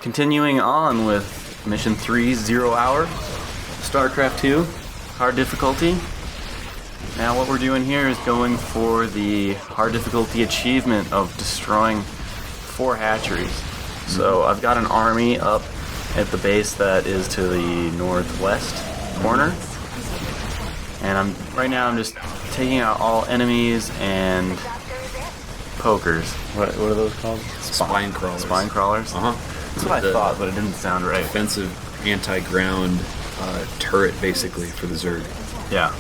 continuing on with Mission 3, 0 Hour, StarCraft 2, hard difficulty. Now what we're doing here is going for the hard difficulty achievement of destroying 4 hatcheries. So I've got an army up at the base that is to the northwest corner. And right now I'm just taking out all enemies and pokers. What are those called? Spine crawlers. Spine crawlers? Uh-huh. That's what I thought, but it didn't sound right. Offensive anti-ground turret, basically, for the Zerg. Yeah.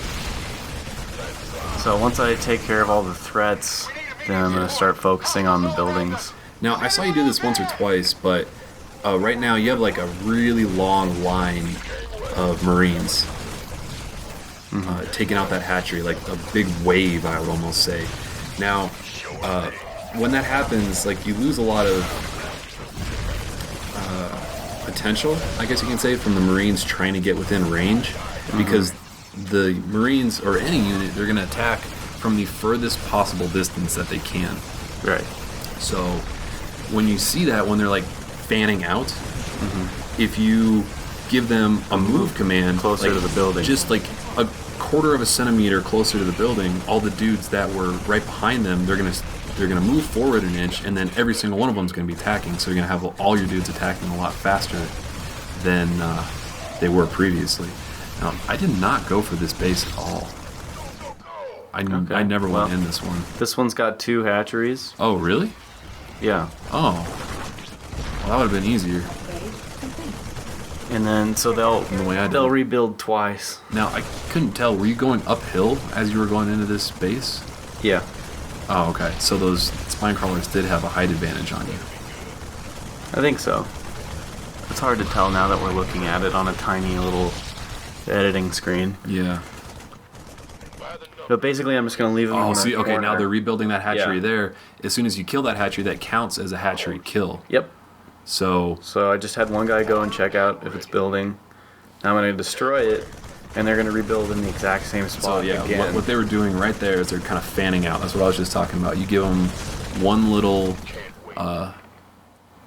So once I take care of all the threats, then I'm going to start focusing on the buildings. Now, I saw you do this once or twice, but right now you have like a really long line of Marines taking out that hatchery, like a big wave, I would almost say. Now, when that happens, like you lose a lot of potential, I guess you can say, from the Marines trying to get within range, because the Marines, or any unit, they're going to attack from the furthest possible distance that they can. Right. So when you see that, when they're like fanning out, if you give them a move command closer to the building, just like a quarter of a centimeter closer to the building, all the dudes that were right behind them, they're gonna move forward an inch, and then every single one of them is gonna be attacking. So you're gonna have all your dudes attacking a lot faster than they were previously. Now, I did not go for this base at all. I never went in this one. This one's got 2 hatcheries. Oh, really? Yeah. Oh. Well, that would have been easier. And then, so they'll rebuild twice. Now, I couldn't tell. Were you going uphill as you were going into this base? Yeah. Oh, okay. So those spine crawlers did have a height advantage on you. I think so. It's hard to tell now that we're looking at it on a tiny little editing screen. Yeah. But basically, I'm just going to leave them Oh, in see, okay, corner. now they're rebuilding that hatchery Yeah. there. As soon as you kill that hatchery, that counts as a hatchery kill. Yep. So I just had one guy go and check out if it's building. Now I'm going to destroy it, and they're going to rebuild in the exact same spot again. What they were doing right there is they're kind of fanning out. That's what I was just talking about. You give them one little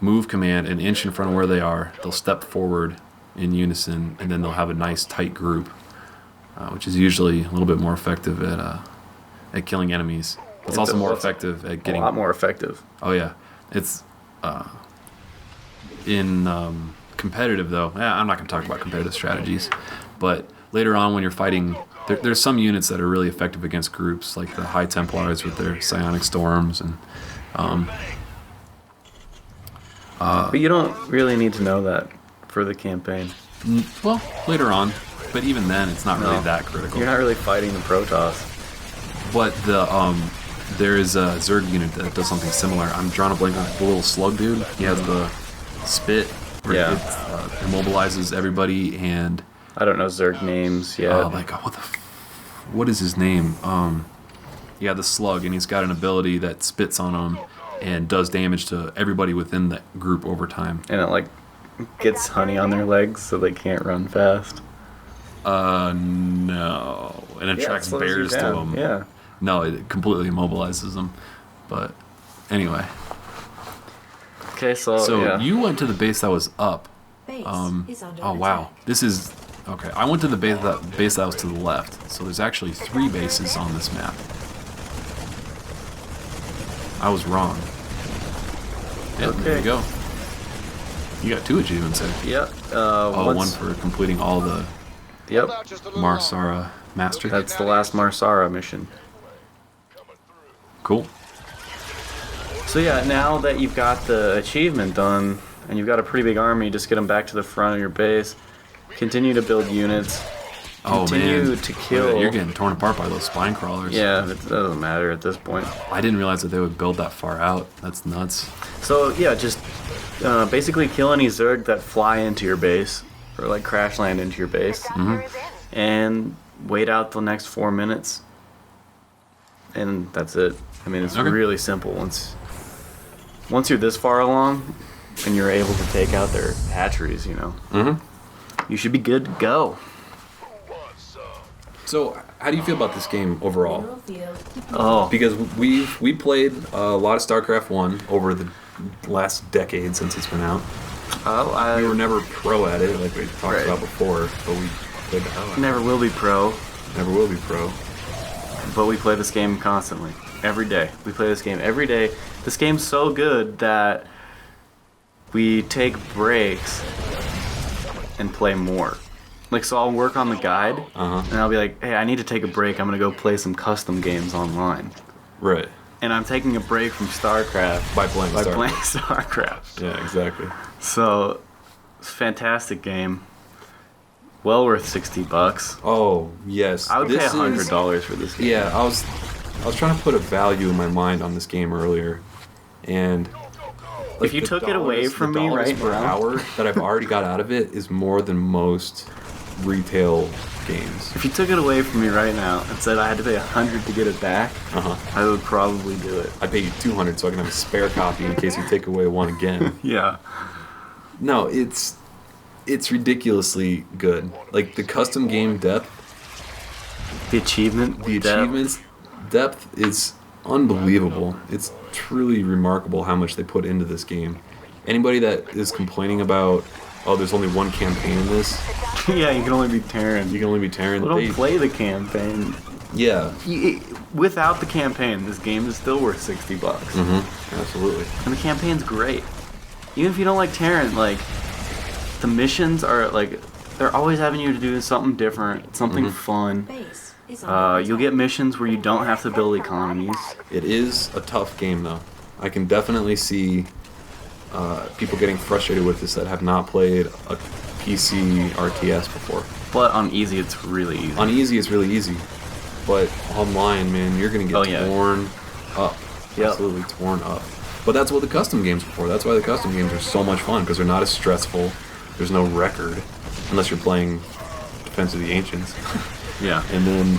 move command an inch in front of where they are. They'll step forward in unison, and then they'll have a nice tight group, which is usually a little bit more effective at killing enemies. It's also more effective at getting... A lot more effective. Oh, yeah. It's... in competitive, though, I'm not going to talk about competitive strategies, but later on when you're fighting, there's some units that are really effective against groups, like the High Templars with their psionic storms, and but you don't really need to know that for the campaign. Well, later on, but even then, it's not really that critical. You're not really fighting the Protoss. But there is a Zerg unit that does something similar. I'm drawing a blank on the little slug dude. He has the spit where it immobilizes everybody, and I don't know Zerg names yet. Oh my god, what is his name? Yeah, the slug, and he's got an ability that spits on him and does damage to everybody within the group over time. And it gets honey on their legs so they can't run fast. No. And it attracts bears to them. Yeah. No, it completely immobilizes them. But anyway. Okay, so you went to the base that was up. Base is under Oh wow, this is okay. I went to the base that was to the left. So there's actually 3 bases on this map. I was wrong. Yeah, there you go. You got 2 achievements there. Yep. One for completing all the Marsara Master. That's the last Marsara mission. Cool. So yeah, now that you've got the achievement done, and you've got a pretty big army, just get them back to the front of your base. Continue to build units. Continue to kill. You're getting torn apart by those spine crawlers. Yeah, it doesn't matter at this point. I didn't realize that they would build that far out. That's nuts. So yeah, just basically kill any Zerg that fly into your base, or crash land into your base, and wait out the next 4 minutes. And that's it. I mean, it's really simple. Once you're this far along, and you're able to take out their hatcheries, you should be good to go. So, how do you feel about this game overall? Oh, Because we played a lot of StarCraft 1 over the last decade since it's been out. Oh, We were never pro at it, like we talked Right. about before, but we played the hell out of it. never will be pro, Never will be pro. but we play this game constantly. Every day. We play this game every day. This game's so good that we take breaks and play more. Like, so I'll work on the guide, and I'll be like, hey, I need to take a break. I'm going to go play some custom games online. Right. And I'm taking a break from StarCraft By playing StarCraft. playing StarCraft. Yeah, exactly. So, it's a fantastic game. Well worth $60. Oh, yes. I would pay This is- $100 for this game. Yeah, I was trying to put a value in my mind on this game earlier, and If you the took it away dollars- from the me dollars right per now, hour that I've already got out of it is more than most retail games. if you took it away from me right now and said I had to pay $100 to get it back, I would probably do it. I pay you $200 so I can have a spare copy in case you take away one again. Yeah. No, it's ridiculously good. Like the custom game depth, The achievement, the depth. achievements depth is unbelievable. It's truly remarkable how much they put into this game. Anybody that is complaining about, oh, there's only one campaign in this, Yeah, you can only be Terran. you can only be Terran. Well, don't play the campaign. Yeah, Without the campaign, this game is still worth $60. absolutely. And the campaign's great. Even if you don't like Terran, like, the missions are, like, they're always having you to do something different, something fun. Base is on You'll get missions where you don't have to build economies. It is a tough game, though. I can definitely see people getting frustrated with this that have not played a PC RTS before. But on easy, it's really easy. On easy, it's really easy, but online, man, you're gonna get Oh, yeah. torn up. Yep. Absolutely torn up. But that's what the custom games are for. That's why the custom games are so much fun, because they're not as stressful. There's no record, unless you're playing Defense of the Ancients. Yeah. And then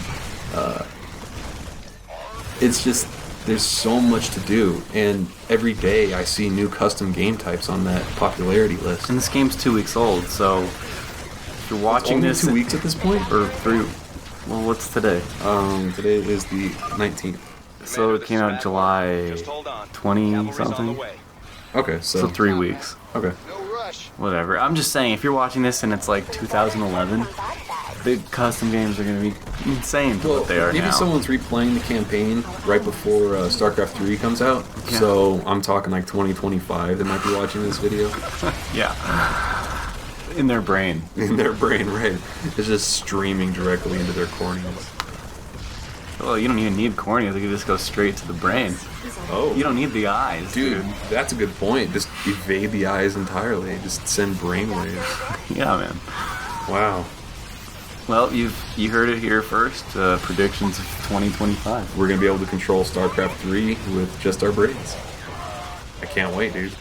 it's just, there's so much to do, and every day I see new custom game types on that popularity list. And this game's 2 weeks old, so if you're watching Only this 2 weeks at this point? or 3. Well, what's today? Today is the 19th. So it came out July 20 something. Okay, So 3 weeks. Okay. Whatever. I'm just saying, if you're watching this and it's like 2011, big custom games are going to be insane to Well, what they are maybe now. someone's replaying the campaign right before StarCraft 3 comes out. Yeah. So I'm talking like 2025 that might be watching this video. Yeah. In their brain. In their brain, right? It's just streaming directly into their corneas. Well, you don't even need corneas. You can just go straight to the brain. Oh. You don't need the eyes, Dude, that's a good point. Just evade the eyes entirely. Just send brainwaves. Yeah, man. Wow. Well, you heard it here first. Predictions of 2025. We're going to be able to control StarCraft 3 with just our brains. I can't wait, dude.